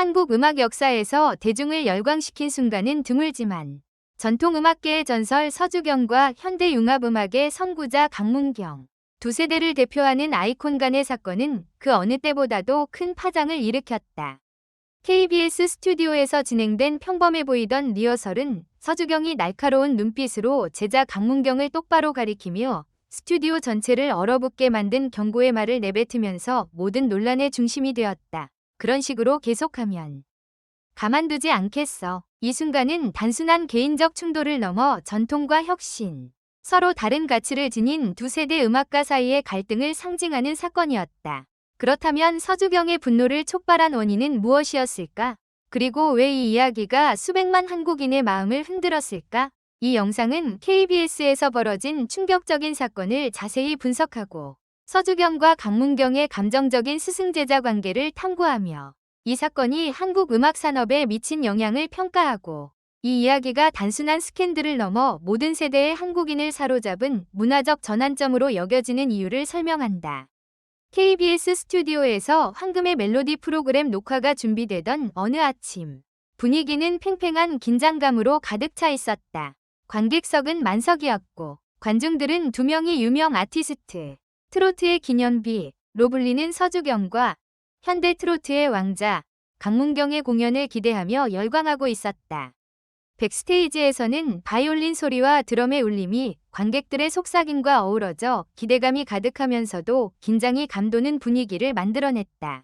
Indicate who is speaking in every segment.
Speaker 1: 한국 음악 역사에서 대중을 열광시킨 순간은 드물지만 전통 음악계의 전설 서주경과 현대 융합음악의 선구자 강문경, 두 세대를 대표하는 아이콘 간의 사건은 그 어느 때보다도 큰 파장을 일으켰다. KBS 스튜디오에서 진행된 평범해 보이던 리허설은 서주경이 날카로운 눈빛으로 제자 강문경을 똑바로 가리키며 스튜디오 전체를 얼어붙게 만든 경고의 말을 내뱉으면서 모든 논란의 중심이 되었다. 그런 식으로 계속하면 가만두지 않겠어. 이 순간은 단순한 개인적 충돌을 넘어 전통과 혁신, 서로 다른 가치를 지닌 두 세대 음악가 사이의 갈등을 상징하는 사건이었다. 그렇다면 서주경의 분노를 촉발한 원인은 무엇이었을까? 그리고 왜 이 이야기가 수백만 한국인의 마음을 흔들었을까? 이 영상은 KBS에서 벌어진 충격적인 사건을 자세히 분석하고 서주경과 강문경의 감정적인 스승제자 관계를 탐구하며 이 사건이 한국 음악 산업에 미친 영향을 평가하고 이 이야기가 단순한 스캔들을 넘어 모든 세대의 한국인을 사로잡은 문화적 전환점으로 여겨지는 이유를 설명한다. KBS 스튜디오에서 황금의 멜로디 프로그램 녹화가 준비되던 어느 아침, 분위기는 팽팽한 긴장감으로 가득 차 있었다. 관객석은 만석이었고 관중들은 두 명의 유명 아티스트, 트로트의 기념비로 불리는 서주경과 현대 트로트의 왕자 강문경의 공연을 기대하며 열광하고 있었다. 백스테이지에서는 바이올린 소리와 드럼의 울림이 관객들의 속삭임과 어우러져 기대감이 가득하면서도 긴장이 감도는 분위기를 만들어냈다.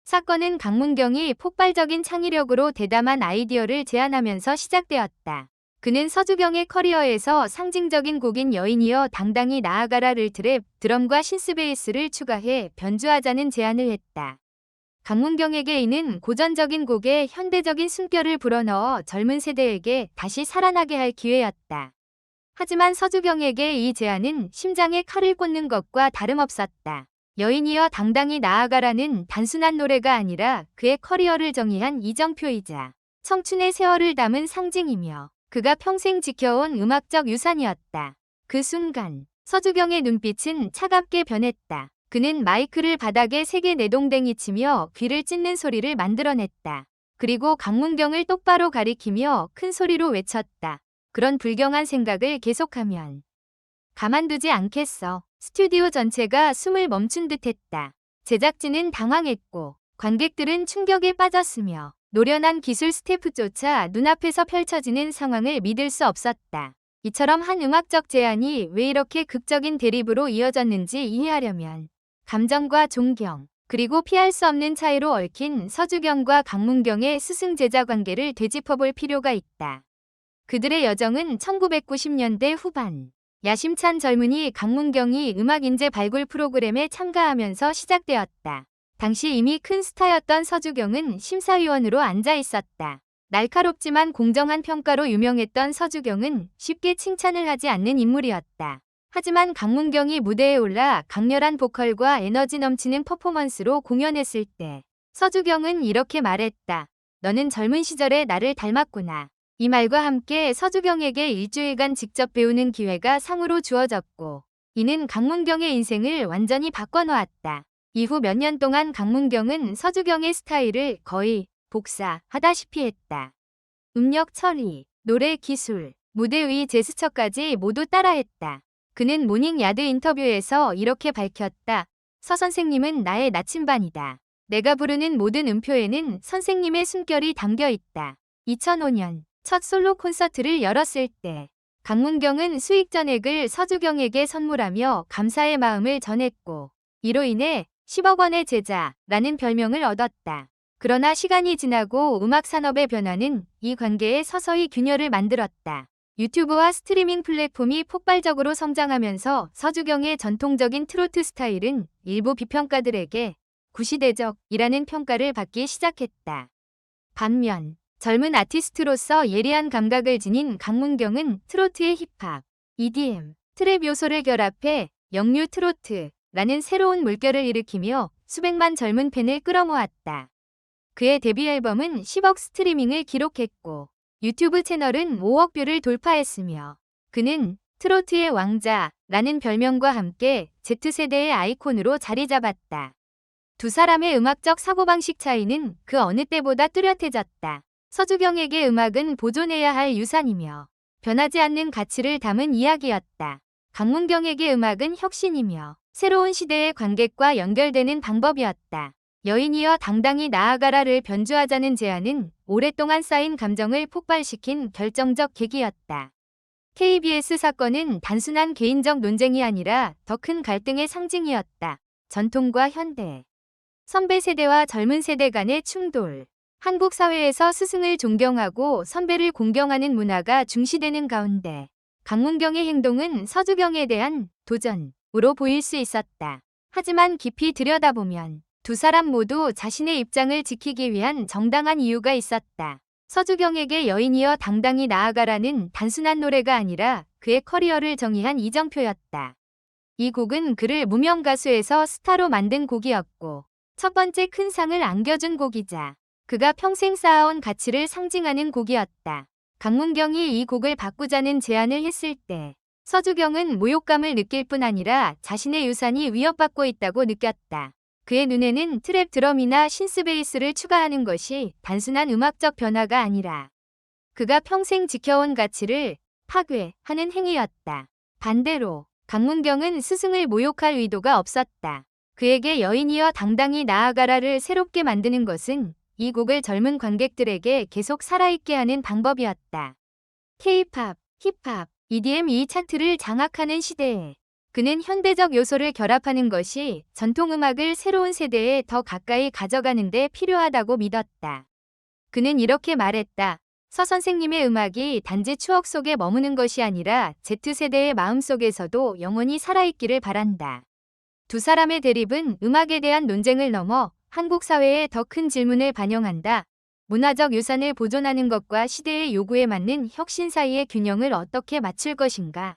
Speaker 1: 사건은 강문경이 폭발적인 창의력으로 대담한 아이디어를 제안하면서 시작되었다. 그는 서주경의 커리어에서 상징적인 곡인 여인이여 당당히 나아가라를 트랩, 드럼과 신스베이스를 추가해 변주하자는 제안을 했다. 강문경에게 이는 고전적인 곡에 현대적인 숨결을 불어넣어 젊은 세대에게 다시 살아나게 할 기회였다. 하지만 서주경에게 이 제안은 심장에 칼을 꽂는 것과 다름없었다. 여인이여 당당히 나아가라는 단순한 노래가 아니라 그의 커리어를 정의한 이정표이자 청춘의 세월을 담은 상징이며 그가 평생 지켜온 음악적 유산이었다. 그 순간 서주경의 눈빛은 차갑게 변했다. 그는 마이크를 바닥에 세게 내동댕이 치며 귀를 찢는 소리를 만들어냈다. 그리고 강문경을 똑바로 가리키며 큰 소리로 외쳤다. 그런 불경한 생각을 계속하면 가만두지 않겠어. 스튜디오 전체가 숨을 멈춘 듯했다. 제작진은 당황했고 관객들은 충격에 빠졌으며 노련한 기술 스태프조차 눈앞에서 펼쳐지는 상황을 믿을 수 없었다. 이처럼 한 음악적 제안이 왜 이렇게 극적인 대립으로 이어졌는지 이해하려면 감정과 존경, 그리고 피할 수 없는 차이로 얽힌 서주경과 강문경의 스승제자 관계를 되짚어볼 필요가 있다. 그들의 여정은 1990년대 후반, 야심찬 젊은이 강문경이 음악인재 발굴 프로그램에 참가하면서 시작되었다. 당시 이미 큰 스타였던 서주경은 심사위원으로 앉아 있었다. 날카롭지만 공정한 평가로 유명했던 서주경은 쉽게 칭찬을 하지 않는 인물이었다. 하지만 강문경이 무대에 올라 강렬한 보컬과 에너지 넘치는 퍼포먼스로 공연했을 때 서주경은 이렇게 말했다. 너는 젊은 시절에 나를 닮았구나. 이 말과 함께 서주경에게 일주일간 직접 배우는 기회가 상으로 주어졌고 이는 강문경의 인생을 완전히 바꿔놓았다. 이후 몇 년 동안 강문경은 서주경의 스타일을 거의 복사하다시피 했다. 음력 처리, 노래 기술, 무대 위 제스처까지 모두 따라했다. 그는 모닝 야드 인터뷰에서 이렇게 밝혔다. 서 선생님은 나의 나침반이다. 내가 부르는 모든 음표에는 선생님의 숨결이 담겨 있다. 2005년 첫 솔로 콘서트를 열었을 때 강문경은 수익 전액을 서주경에게 선물하며 감사의 마음을 전했고 이로 인해 10억 원의 제자라는 별명을 얻었다. 그러나 시간이 지나고 음악 산업의 변화는 이 관계에 서서히 균열을 만들었다. 유튜브와 스트리밍 플랫폼이 폭발적으로 성장하면서 서주경의 전통적인 트로트 스타일은 일부 비평가들에게 구시대적이라는 평가를 받기 시작했다. 반면 젊은 아티스트로서 예리한 감각을 지닌 강문경은 트로트의 힙합, EDM, 트랩 요소를 결합해 영유 트로트라는 새로운 물결을 일으키며 수백만 젊은 팬을 끌어모았다. 그의 데뷔 앨범은 10억 스트리밍을 기록했고 유튜브 채널은 5억 뷰를 돌파했으며 그는 트로트의 왕자라는 별명과 함께 Z세대의 아이콘으로 자리 잡았다. 두 사람의 음악적 사고방식 차이는 그 어느 때보다 뚜렷해졌다. 서주경에게 음악은 보존해야 할 유산이며 변하지 않는 가치를 담은 이야기였다. 강문경에게 음악은 혁신이며 새로운 시대의 관객과 연결되는 방법이었다. 여인이여 당당히 나아가라를 변주하자는 제안은 오랫동안 쌓인 감정을 폭발시킨 결정적 계기였다. KBS 사건은 단순한 개인적 논쟁이 아니라 더 큰 갈등의 상징이었다. 전통과 현대, 선배 세대와 젊은 세대 간의 충돌. 한국 사회에서 스승을 존경하고 선배를 공경하는 문화가 중시되는 가운데 강문경의 행동은 서주경에 대한 도전으로 보일 수 있었다. 하지만 깊이 들여다보면 두 사람 모두 자신의 입장을 지키기 위한 정당한 이유가 있었다. 서주경에게 여인이여 당당히 나아가라는 단순한 노래가 아니라 그의 커리어를 정의한 이정표였다. 이 곡은 그를 무명 가수에서 스타로 만든 곡이었고 첫 번째 큰 상을 안겨준 곡이자 그가 평생 쌓아온 가치를 상징하는 곡이었다. 강문경이 이 곡을 바꾸자는 제안을 했을 때 서주경은 모욕감을 느낄 뿐 아니라 자신의 유산이 위협받고 있다고 느꼈다. 그의 눈에는 트랩 드럼이나 신스 베이스를 추가하는 것이 단순한 음악적 변화가 아니라 그가 평생 지켜온 가치를 파괴하는 행위였다. 반대로 강문경은 스승을 모욕할 의도가 없었다. 그에게 여인이여 당당히 나아가라를 새롭게 만드는 것은 이 곡을 젊은 관객들에게 계속 살아있게 하는 방법이었다. K-팝, 힙합, EDM 이 차트를 장악하는 시대에 그는 현대적 요소를 결합하는 것이 전통음악을 새로운 세대에 더 가까이 가져가는 데 필요하다고 믿었다. 그는 이렇게 말했다. 서 선생님의 음악이 단지 추억 속에 머무는 것이 아니라 Z세대의 마음속에서도 영원히 살아있기를 바란다. 두 사람의 대립은 음악에 대한 논쟁을 넘어 한국 사회의 더 큰 질문을 반영한다. 문화적 유산을 보존하는 것과 시대의 요구에 맞는 혁신 사이의 균형을 어떻게 맞출 것인가.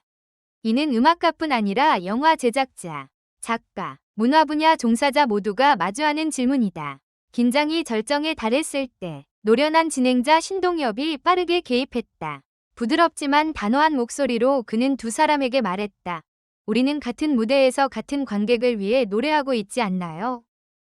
Speaker 1: 이는 음악가뿐 아니라 영화 제작자, 작가, 문화 분야 종사자 모두가 마주하는 질문이다. 긴장이 절정에 달했을 때 노련한 진행자 신동엽이 빠르게 개입했다. 부드럽지만 단호한 목소리로 그는 두 사람에게 말했다. 우리는 같은 무대에서 같은 관객을 위해 노래하고 있지 않나요?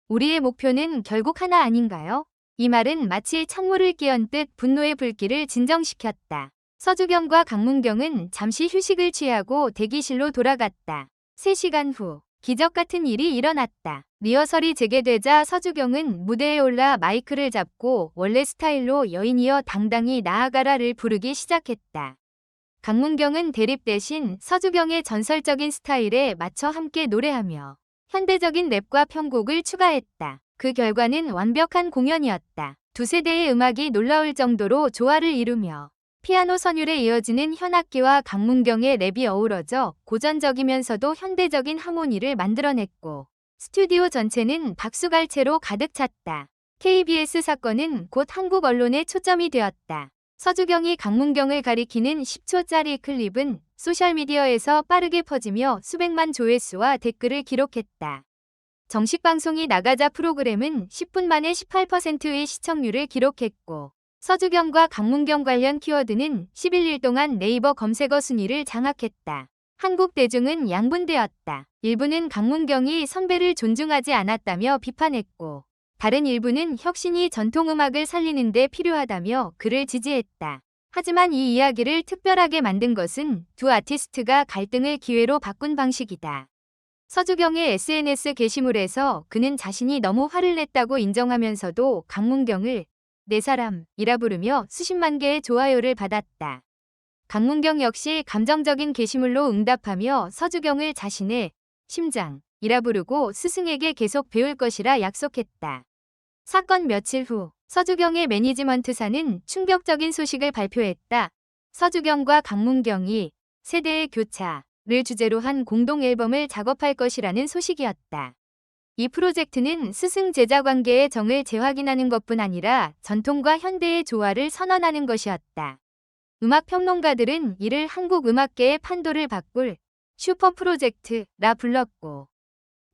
Speaker 1: 우리의 목표는 결국 하나 아닌가요? 이 말은 마치 찬물을 끼얹듯 분노의 불길을 진정시켰다. 서주경과 강문경은 잠시 휴식을 취하고 대기실로 돌아갔다. 3시간 후 기적 같은 일이 일어났다. 리허설이 재개되자 서주경은 무대에 올라 마이크를 잡고 원래 스타일로 여인이여 당당히 나아가라를 부르기 시작했다. 강문경은 대립 대신 서주경의 전설적인 스타일에 맞춰 함께 노래하며 현대적인 랩과 편곡을 추가했다. 그 결과는 완벽한 공연이었다. 두 세대의 음악이 놀라울 정도로 조화를 이루며 피아노 선율에 이어지는 현악기와 강문경의 랩이 어우러져 고전적이면서도 현대적인 하모니를 만들어냈고 스튜디오 전체는 박수갈채로 가득 찼다. KBS 사건은 곧 한국 언론의 초점이 되었다. 서주경이 강문경을 가리키는 10초짜리 클립은 소셜미디어에서 빠르게 퍼지며 수백만 조회수와 댓글을 기록했다. 정식 방송이 나가자 프로그램은 10분 만에 18%의 시청률을 기록했고 서주경과 강문경 관련 키워드는 11일 동안 네이버 검색어 순위를 장악했다. 한국 대중은 양분되었다. 일부는 강문경이 선배를 존중하지 않았다며 비판했고 다른 일부는 혁신이 전통음악을 살리는 데 필요하다며 그를 지지했다. 하지만 이 이야기를 특별하게 만든 것은 두 아티스트가 갈등을 기회로 바꾼 방식이다. 서주경의 SNS 게시물에서 그는 자신이 너무 화를 냈다고 인정하면서도 강문경을 내 사람이라 부르며 수십만 개의 좋아요를 받았다. 강문경 역시 감정적인 게시물로 응답하며 서주경을 자신의 심장이라 부르고 스승에게 계속 배울 것이라 약속했다. 사건 며칠 후 서주경의 매니지먼트사는 충격적인 소식을 발표했다. 서주경과 강문경이 세대의 교차를 주제로 한 공동 앨범을 작업할 것이라는 소식이었다. 이 프로젝트는 스승 제자 관계의 정을 재확인하는 것뿐 아니라 전통과 현대의 조화를 선언하는 것이었다. 음악 평론가들은 이를 한국 음악계의 판도를 바꿀 슈퍼 프로젝트라 불렀고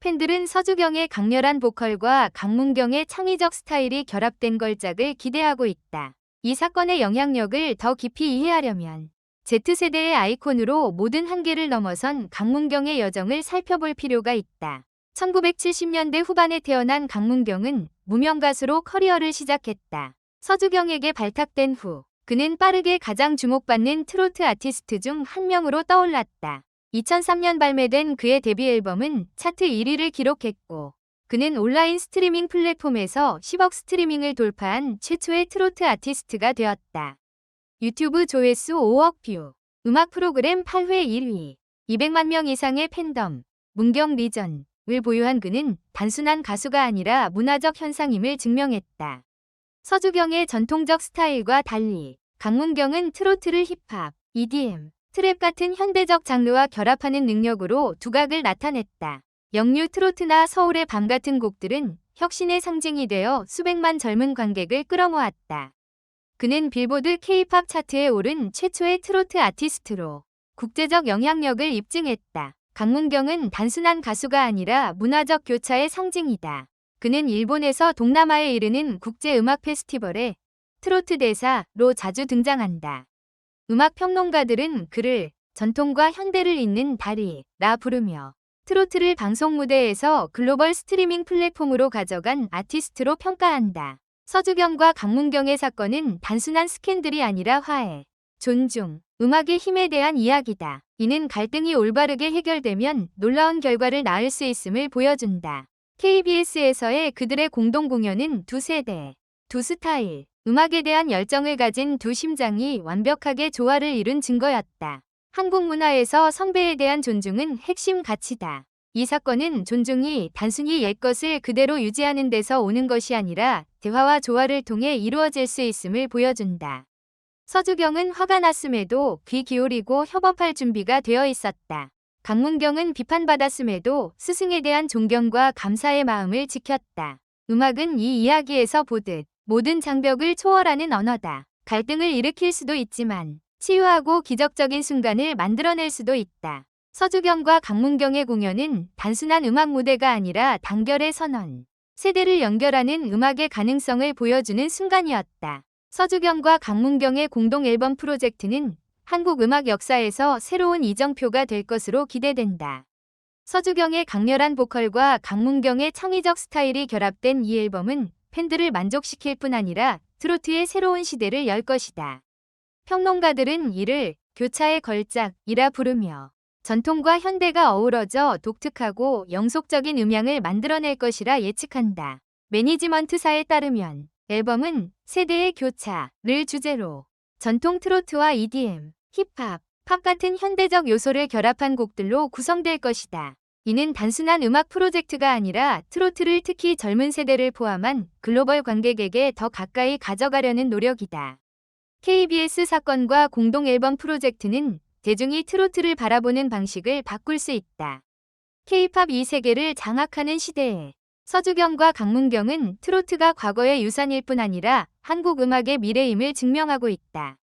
Speaker 1: 팬들은 서주경의 강렬한 보컬과 강문경의 창의적 스타일이 결합된 걸작을 기대하고 있다. 이 사건의 영향력을 더 깊이 이해하려면 Z세대의 아이콘으로 모든 한계를 넘어선 강문경의 여정을 살펴볼 필요가 있다. 1970년대 후반에 태어난 강문경은 무명 가수로 커리어를 시작했다. 서주경에게 발탁된 후 그는 빠르게 가장 주목받는 트로트 아티스트 중 한 명으로 떠올랐다. 2003년 발매된 그의 데뷔 앨범은 차트 1위를 기록했고 그는 온라인 스트리밍 플랫폼에서 10억 스트리밍을 돌파한 최초의 트로트 아티스트가 되었다. 유튜브 조회수 5억 뷰, 음악 프로그램 8회 1위, 200만 명 이상의 팬덤, 문경 리전을 보유한 그는 단순한 가수가 아니라 문화적 현상임을 증명했다. 서주경의 전통적 스타일과 달리 강문경은 트로트를 힙합, EDM, 트랩 같은 현대적 장르와 결합하는 능력으로 두각을 나타냈다. 영유 트로트나 서울의 밤 같은 곡들은 혁신의 상징이 되어 수백만 젊은 관객을 끌어모았다. 그는 빌보드 K-팝 차트에 오른 최초의 트로트 아티스트로 국제적 영향력을 입증했다. 강문경은 단순한 가수가 아니라 문화적 교차의 상징이다. 그는 일본에서 동남아에 이르는 국제음악 페스티벌에 트로트 대사로 자주 등장한다. 음악 평론가들은 그를 전통과 현대를 잇는 다리라 부르며 트로트를 방송 무대에서 글로벌 스트리밍 플랫폼으로 가져간 아티스트로 평가한다. 서주경과 강문경의 사건은 단순한 스캔들이 아니라 화해, 존중, 음악의 힘에 대한 이야기다. 이는 갈등이 올바르게 해결되면 놀라운 결과를 낳을 수 있음을 보여준다. KBS에서의 그들의 공동 공연은 두 세대, 두 스타일, 음악에 대한 열정을 가진 두 심장이 완벽하게 조화를 이룬 증거였다. 한국 문화에서 선배에 대한 존중은 핵심 가치다. 이 사건은 존중이 단순히 옛것을 그대로 유지하는 데서 오는 것이 아니라 대화와 조화를 통해 이루어질 수 있음을 보여준다. 서주경은 화가 났음에도 귀 기울이고 협업할 준비가 되어 있었다. 강문경은 비판받았음에도 스승에 대한 존경과 감사의 마음을 지켰다. 음악은 이 이야기에서 보듯 모든 장벽을 초월하는 언어다. 갈등을 일으킬 수도 있지만 치유하고 기적적인 순간을 만들어낼 수도 있다. 서주경과 강문경의 공연은 단순한 음악 무대가 아니라 단결의 선언, 세대를 연결하는 음악의 가능성을 보여주는 순간이었다. 서주경과 강문경의 공동 앨범 프로젝트는 한국 음악 역사에서 새로운 이정표가 될 것으로 기대된다. 서주경의 강렬한 보컬과 강문경의 창의적 스타일이 결합된 이 앨범은 팬들을 만족시킬 뿐 아니라 트로트의 새로운 시대를 열 것이다. 평론가들은 이를 교차의 걸작이라 부르며 전통과 현대가 어우러져 독특하고 영속적인 음향을 만들어낼 것이라 예측한다. 매니지먼트사에 따르면 앨범은 세대의 교차를 주제로 전통 트로트와 EDM, 힙합, 팝 같은 현대적 요소를 결합한 곡들로 구성될 것이다. 이는 단순한 음악 프로젝트가 아니라 트로트를 특히 젊은 세대를 포함한 글로벌 관객에게 더 가까이 가져가려는 노력이다. KBS 사건과 공동 앨범 프로젝트는 대중이 트로트를 바라보는 방식을 바꿀 수 있다. K-팝 이 세계를 장악하는 시대에 서주경과 강문경은 트로트가 과거의 유산일 뿐 아니라 한국 음악의 미래임을 증명하고 있다.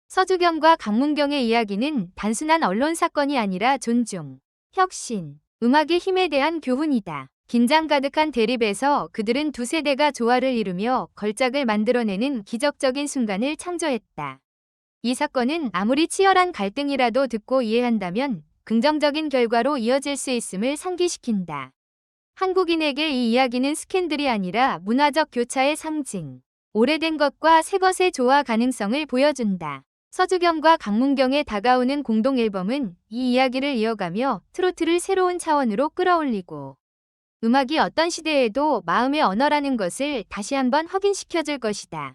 Speaker 1: 서주경과 강문경의 이야기는 단순한 언론 사건이 아니라 존중, 혁신, 음악의 힘에 대한 교훈이다. 긴장 가득한 대립에서 그들은 두 세대가 조화를 이루며 걸작을 만들어내는 기적적인 순간을 창조했다. 이 사건은 아무리 치열한 갈등이라도 듣고 이해한다면 긍정적인 결과로 이어질 수 있음을 상기시킨다. 한국인에게 이 이야기는 스캔들이 아니라 문화적 교차의 상징, 오래된 것과 새 것의 조화 가능성을 보여준다. 서주경과 강문경의 다가오는 공동 앨범은 이 이야기를 이어가며 트로트를 새로운 차원으로 끌어올리고 음악이 어떤 시대에도 마음의 언어라는 것을 다시 한번 확인시켜줄 것이다.